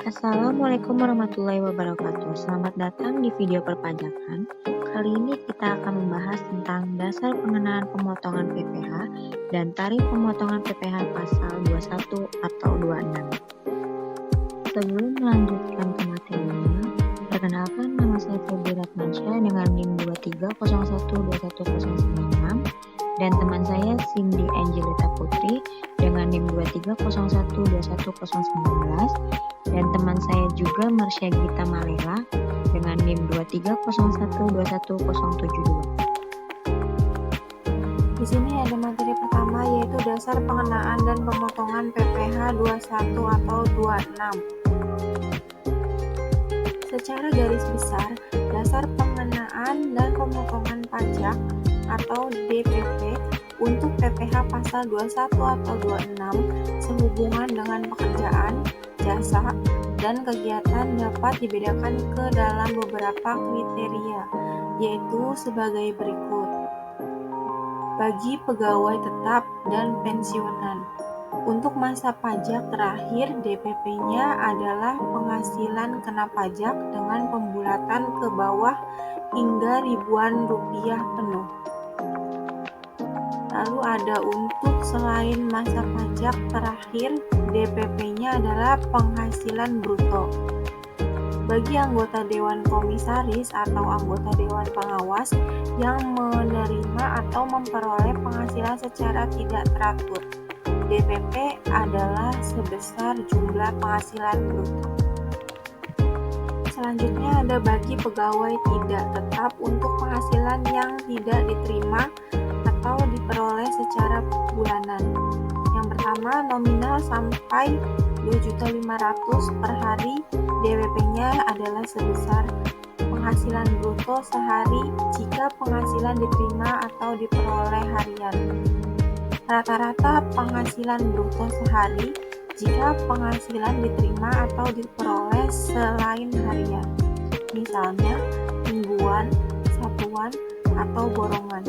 Assalamualaikum warahmatullahi wabarakatuh. Selamat datang di video perpajakan. Kali ini kita akan membahas tentang dasar pengenaan pemotongan PPh dan tarif pemotongan PPh pasal 21 atau 26. Sebelum melanjutkan ke materinya, perkenalkan nama saya Febri Ratmansyah dengan NIM 2301210096 dan teman saya Cindy Angelita Putri dengan NIM 2301210019 dan teman saya juga Marsha Gita Malela dengan NIM 2301210072. Di sini ada materi pertama yaitu dasar pengenaan dan pemotongan PPh 21 atau 26. Secara garis besar, dasar pengenaan dan pemotongan pajak atau DPP untuk PPh pasal 21 atau 26 sehubungan dengan pekerjaan, jasa, dan kegiatan dapat dibedakan ke dalam beberapa kriteria, yaitu sebagai berikut. Bagi pegawai tetap dan pensiunan, untuk masa pajak terakhir DPP-nya adalah penghasilan kena pajak dengan pembulatan ke bawah hingga ribuan rupiah penuh. Lalu ada untuk selain masa pajak terakhir, DPP-nya adalah penghasilan bruto. Bagi anggota Dewan Komisaris atau anggota Dewan Pengawas yang menerima atau memperoleh penghasilan secara tidak teratur, DPP adalah sebesar jumlah penghasilan bruto. Selanjutnya ada bagi pegawai tidak tetap untuk penghasilan yang tidak diterima atau diperoleh secara bulanan. Yang pertama, nominal sampai 2.500.000 per hari, DPP-nya adalah sebesar penghasilan bruto sehari jika penghasilan diterima atau diperoleh harian. Rata-rata penghasilan bruto sehari jika penghasilan diterima atau diperoleh selain harian, misalnya mingguan, satuan, atau borongan.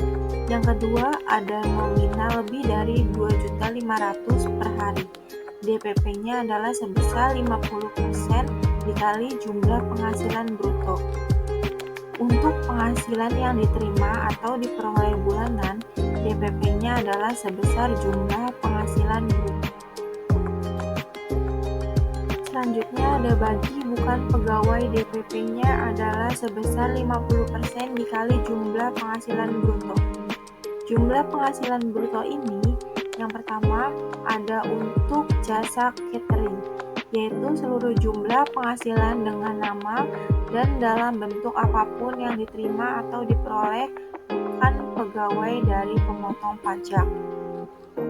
Yang kedua, ada nominal lebih dari 2.500.000 per hari. DPP-nya adalah sebesar 50% dikali jumlah penghasilan bruto. Untuk penghasilan yang diterima atau diperoleh bulanan, DPP-nya adalah sebesar jumlah penghasilan bruto. Selanjutnya ada bagi bukan pegawai, DPP-nya adalah sebesar 50% dikali jumlah penghasilan bruto. Jumlah penghasilan bruto ini yang pertama ada untuk jasa catering, yaitu seluruh jumlah penghasilan dengan nama dan dalam bentuk apapun yang diterima atau diperoleh bukan pegawai dari pemotong pajak.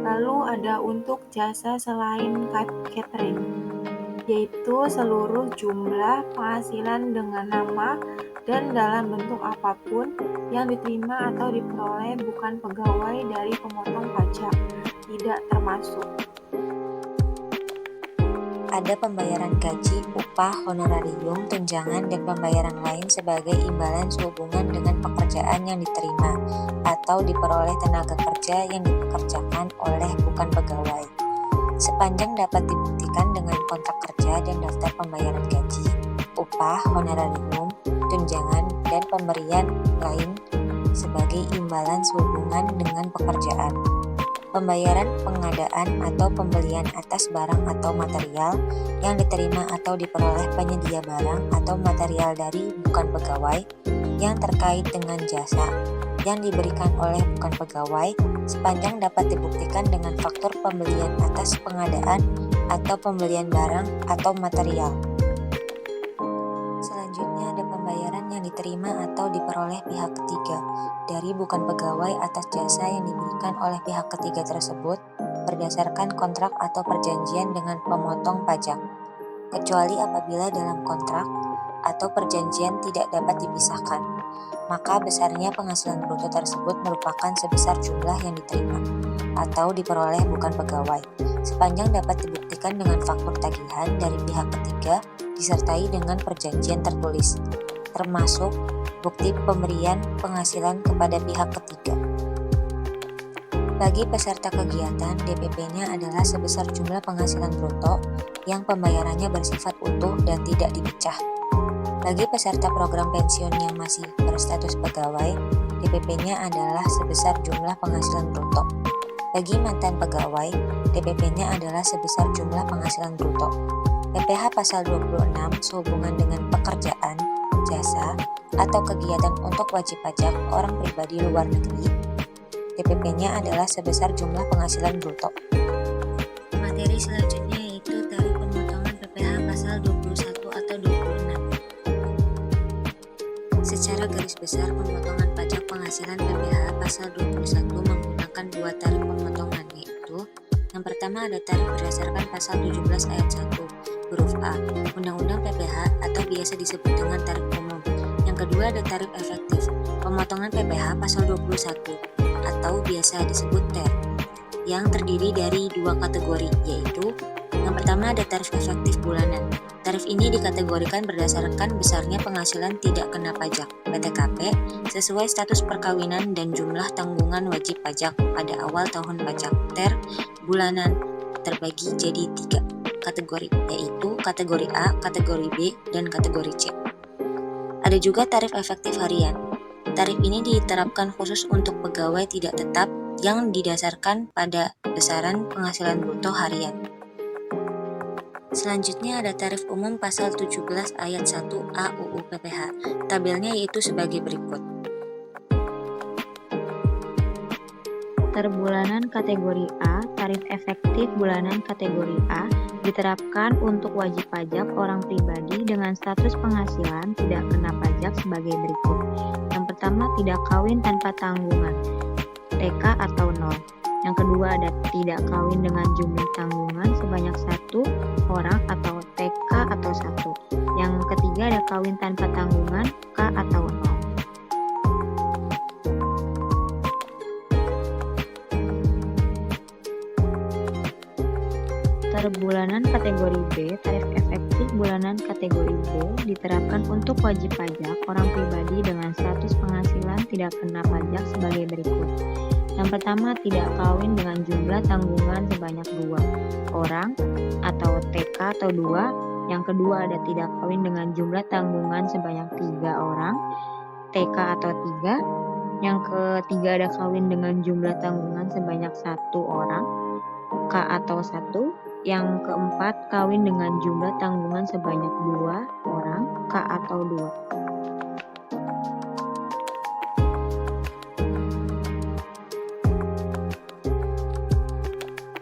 Lalu ada untuk jasa selain catering, yaitu seluruh jumlah penghasilan dengan nama dan dalam bentuk apapun yang diterima atau diperoleh bukan pegawai dari pemotong pajak, tidak termasuk. Ada pembayaran gaji, upah, honorarium, tunjangan, dan pembayaran lain sebagai imbalan sehubungan dengan pekerjaan yang diterima atau diperoleh tenaga kerja yang dipekerjakan oleh bukan pegawai. Sepanjang dapat dibuktikan dengan kontrak kerja dan daftar pembayaran gaji, upah, honorarium, tunjangan, dan pemberian lain sebagai imbalan sehubungan dengan pekerjaan. Pembayaran pengadaan atau pembelian atas barang atau material yang diterima atau diperoleh penyedia barang atau material dari bukan pegawai yang terkait dengan jasa yang diberikan oleh bukan pegawai sepanjang dapat dibuktikan dengan faktur pembelian atas pengadaan atau pembelian barang atau material. Selanjutnya ada pembayaran yang diterima atau diperoleh pihak ketiga dari bukan pegawai atas jasa yang diberikan oleh pihak ketiga tersebut berdasarkan kontrak atau perjanjian dengan pemotong pajak, kecuali apabila dalam kontrak atau perjanjian tidak dapat dipisahkan, maka besarnya penghasilan bruto tersebut merupakan sebesar jumlah yang diterima atau diperoleh bukan pegawai, sepanjang dapat dibuktikan dengan faktur tagihan dari pihak ketiga disertai dengan perjanjian tertulis, termasuk bukti pemberian penghasilan kepada pihak ketiga. Bagi peserta kegiatan, DPP-nya adalah sebesar jumlah penghasilan bruto yang pembayarannya bersifat utuh dan tidak dipecah. Bagi peserta program pensiun yang masih berstatus pegawai, DPP-nya adalah sebesar jumlah penghasilan bruto. Bagi mantan pegawai, DPP-nya adalah sebesar jumlah penghasilan bruto. PPh pasal 26 sehubungan dengan pekerjaan, jasa, atau kegiatan untuk wajib pajak orang pribadi luar negeri, DPP-nya adalah sebesar jumlah penghasilan bruto. Materi selanjutnya yaitu tarif pemotongan PPh pasal 21 atau 26. Secara garis besar, pemotongan pajak penghasilan PPh pasal 21 menggunakan dua tarif pemotongan, yaitu yang pertama ada tarif berdasarkan pasal 17 ayat 1 huruf A Undang-Undang PPh atau biasa disebut dengan tarif umum. Yang kedua ada tarif efektif pemotongan PPh pasal 21 atau biasa disebut TER, yang terdiri dari dua kategori, yaitu yang pertama ada tarif efektif bulanan. Tarif ini dikategorikan berdasarkan besarnya penghasilan tidak kena pajak (PTKP) sesuai status perkawinan dan jumlah tanggungan wajib pajak pada awal tahun pajak. TER bulanan terbagi jadi 3 kategori, yaitu kategori A, kategori B, dan kategori C. Ada juga tarif efektif harian. Tarif ini diterapkan khusus untuk pegawai tidak tetap yang didasarkan pada besaran penghasilan bruto harian. Selanjutnya ada tarif umum pasal 17 ayat 1A UU PPh. Tabelnya yaitu sebagai berikut. Terbulanan kategori A, tarif efektif bulanan kategori A diterapkan untuk wajib pajak orang pribadi dengan status penghasilan tidak kena pajak sebagai berikut. Yang pertama, tidak kawin tanpa tanggungan, TK atau 0. Yang kedua, ada tidak kawin dengan jumlah tanggungan sebanyak 1 orang atau TK atau 1. Yang ketiga, ada kawin tanpa tanggungan, K atau 0. Terbulanan kategori B, tarif efektif bulanan kategori B diterapkan untuk wajib pajak orang pribadi dengan status penghasilan tidak kena pajak sebagai berikut. Yang pertama, tidak kawin dengan jumlah tanggungan sebanyak 2 orang atau TK atau 2. Yang kedua, ada tidak kawin dengan jumlah tanggungan sebanyak 3 orang, TK atau 3. Yang ketiga, ada kawin dengan jumlah tanggungan sebanyak 1 orang, K atau 1. Yang keempat, kawin dengan jumlah tanggungan sebanyak 2 orang, K atau 2.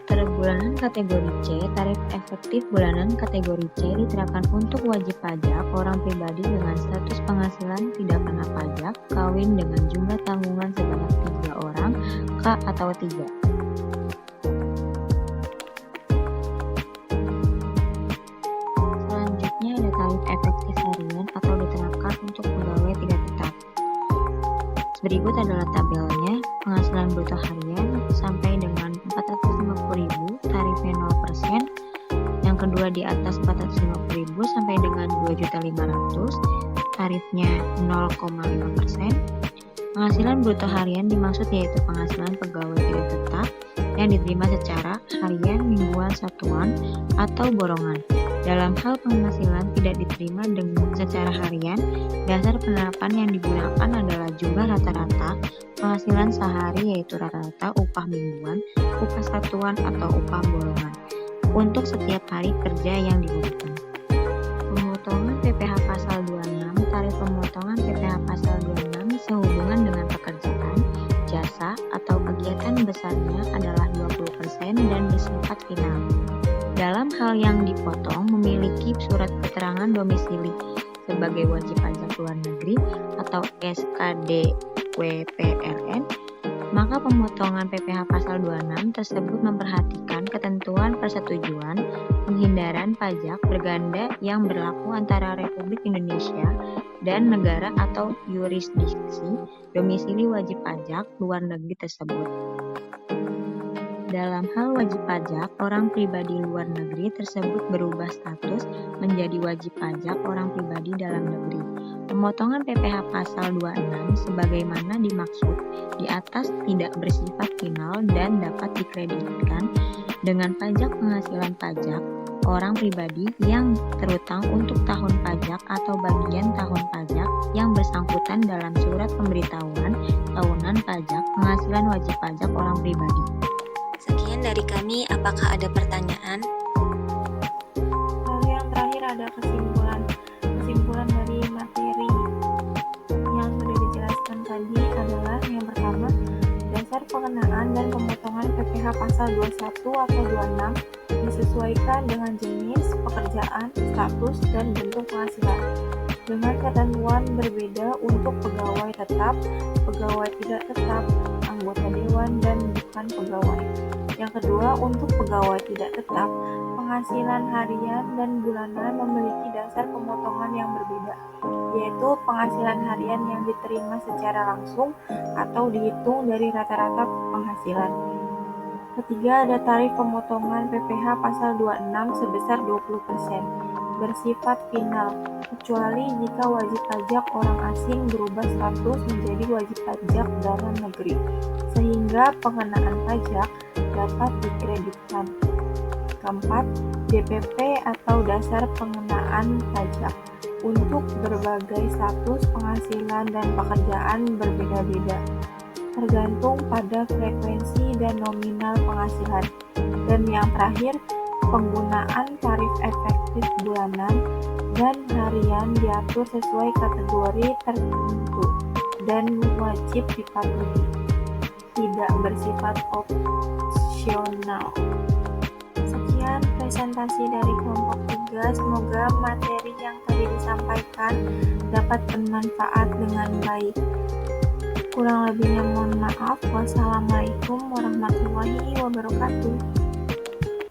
Terbulanan kategori C, tarif efektif bulanan kategori C diterapkan untuk wajib pajak orang pribadi dengan status penghasilan tidak kena pajak, kawin dengan jumlah tanggungan sebanyak 3 orang, K atau 3. Tarif efektif harian atau diterapkan untuk pegawai tidak tetap. Berikut adalah tabelnya. Penghasilan bruto harian sampai dengan 450.000 tarifnya 0%. Yang kedua di atas 450.000 sampai dengan 2.500.000 tarifnya 0,5%. Penghasilan bruto harian dimaksud yaitu penghasilan pegawai tidak tetap yang diterima secara harian, mingguan, satuan, atau borongan. Dalam hal penghasilan tidak diterima dengan secara harian, dasar penerapan yang digunakan adalah jumlah rata-rata penghasilan sehari yaitu rata-rata upah mingguan, upah satuan atau upah borongan untuk setiap hari kerja yang digunakan. Pemotongan PPh pasal 26, tarif pemotongan PPh pasal 26 sehubungan dengan pekerjaan, jasa, atau kegiatan besarnya adalah 20% dan bersifat final. Dalam hal yang dipotong memiliki surat keterangan domisili sebagai wajib pajak luar negeri atau SKDWPLN, maka pemotongan PPh pasal 26 tersebut memperhatikan ketentuan persetujuan penghindaran pajak berganda yang berlaku antara Republik Indonesia dan negara atau yurisdiksi domisili wajib pajak luar negeri tersebut. Dalam hal wajib pajak, orang pribadi luar negeri tersebut berubah status menjadi menjadi wajib pajak orang pribadi dalam negeri. Pemotongan PPh pasal 26 sebagaimana dimaksud di atas tidak bersifat final dan dapat dikreditkan dengan pajak penghasilan pajak orang pribadi yang terutang untuk tahun pajak atau bagian tahun pajak yang bersangkutan dalam surat pemberitahuan tahunan pajak penghasilan wajib pajak orang pribadi. Sekian dari kami, apakah ada pertanyaan? Lalu yang terakhir ada kesimpulan dari materi yang sudah dijelaskan tadi adalah yang pertama, dasar pengenaan dan pemotongan PPh pasal 21 atau 26 disesuaikan dengan jenis pekerjaan, status, dan bentuk penghasilan dengan ketentuan berbeda untuk pegawai tetap, pegawai tidak tetap, anggota dewan, dan bukan pegawai. Yang kedua, untuk pegawai tidak tetap, penghasilan harian dan bulanan memiliki dasar pemotongan yang berbeda, yaitu penghasilan harian yang diterima secara langsung atau dihitung dari rata-rata penghasilan. Ketiga, ada tarif pemotongan PPh pasal 26 sebesar 20%, bersifat final, kecuali jika wajib pajak orang asing berubah status menjadi wajib pajak dalam negeri, sehingga pengenaan pajak dapat dikreditkan. Keempat, DPP atau dasar pengenaan pajak untuk berbagai status penghasilan dan pekerjaan berbeda-beda, tergantung pada frekuensi dan nominal penghasilan. Dan yang terakhir, penggunaan tarif efektif bulanan dan harian diatur sesuai kategori tertentu dan wajib dipatuhi, tidak bersifat opsional. Sekian presentasi dari kelompok 3. Semoga materi yang tadi disampaikan dapat bermanfaat dengan baik. Kurang lebihnya mohon maaf. Wassalamualaikum warahmatullahi wabarakatuh.